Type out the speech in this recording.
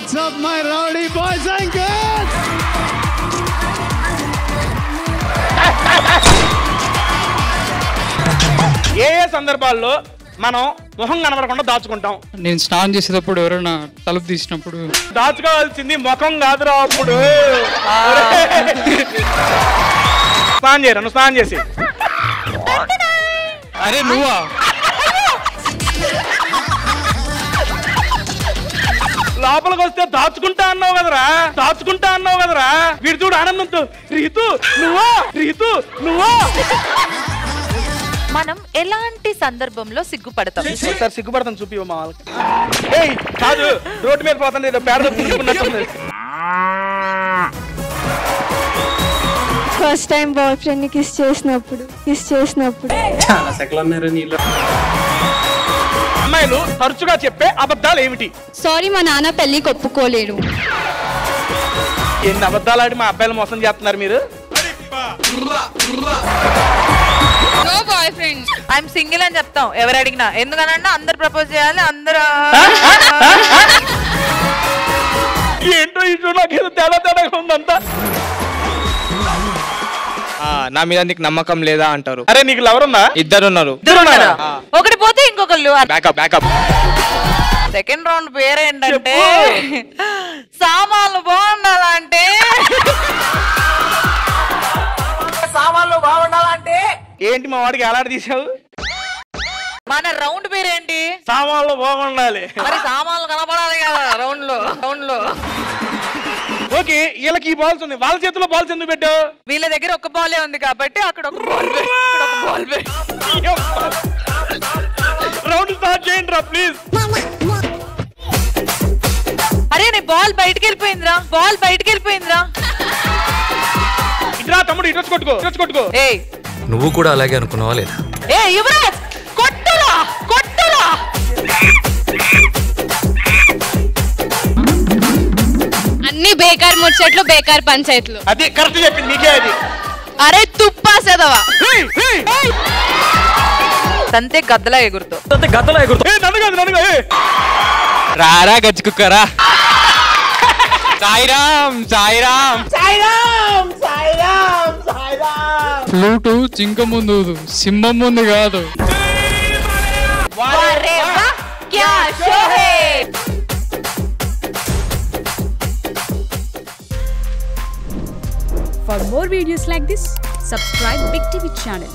What's up, my rowdy boys and girls? ఏ సందర్భాల్లో మనం ముఖం కనబడకుండా దాచుకుంటాం? నేను స్నానం చేసేటప్పుడు ఎవరైనా తలుపు తీసినప్పుడు. దాచుకోవాల్సింది ముఖం కాదురా. అప్పుడు స్నానం చేయరా, నువ్వు స్నానం చేసి. అరే నువ్వా? లోపలికి వస్తే దాచుకుంటా అన్నావు కదరా. వీడు చూడు ఆనందంతో రీతు నువ్వా. మనం ఎలాంటి సందర్భంలో సిగ్గుపడతాం? ఒకసారి సిగ్గుపడతాను చూపి మా వాళ్ళకి. ఏయ్ కాదు, రోడ్డు మీద పోతాను ఏదో పేడ తీసుకున్నట్టుంది. ఫస్ట్ టైం బాయ్ ఫ్రెండ్ ని కిస్ చేసినప్పుడు చాలా సెకలు ఉన్నారు నీళ్ళు. అమ్మాయిలు తరచుగా చెప్పే అబద్ధాలు ఏమిటి? సారీ మా నాన్న పెళ్లికి ఒప్పుకోలేడు. ఎన్ని అబద్ధాలు ఆడి మా అబ్బాయిలు మోసం చేస్తున్నారు మీరు. No boyfriend. I'm single అని చెప్తాం ఎవరు అడిగినా. ఎందుకనంటే అందరు ప్రపోజ్ చేయాలి, అందరూ. ఏంటో ఇటు నాకేదో తేడాగా ఉందంతా. నా మీద నీకు నమ్మకం లేదా అంటారు. అరే నీకు లవర్ ఉందా? ఇద్దరు ఉన్నారు. ఒకటి పోతే ఇంకొకళ్ళు. బ్యాకప్. సెకండ్ రౌండ్ పేరేంటంటే సామాన్లు బాగుండాలంటే ఏంటి మా వాడికి ఎలాంటి తీసావు? మన రౌండ్ పేరేంటి? సామాన్లు బాగుండాలి. మరి సామాన్లు కనపడాలి కదా రౌండ్ లో. ఓకే, వీళ్ళకి ఈ బాల్స్ ఉంది, వాళ్ళ చేతిలో బాల్స్ ఎందుకు పెట్టావు? వీళ్ళ దగ్గర ఒక బాలే ఉంది కాబట్టి అక్కడ ఒక బాల్. రౌండ్ స్టార్ట్ చేయండి రా ప్లీజ్. అరే నీ బాల్ బయటికి వెళ్ళిపోయిందిరా. ఇట్రా తమ్ముడు, ఇటు కొట్టుకో. ఏయ్ నువ్వు కూడా అలాగే అనుకున్నావా లేదా? ఏ యువరాజ్ కొట్టురా. అన్ని బేకార్ ముచ్చట్లు, బేకార్ పంచాయతీలు. అది కరెక్ట్ చెప్పింది నీకే అది. అరే తుప్పాసేదవా. తంతే గద్దలా ఎగురుతో. నన్ను కాదు. రారా గజ్జుకుక్కరా. సాయిరామ్. ఫ్లూటు జింక ముందు, సింహం ముందు కాదు. For more videos like this, subscribe Big TV channel.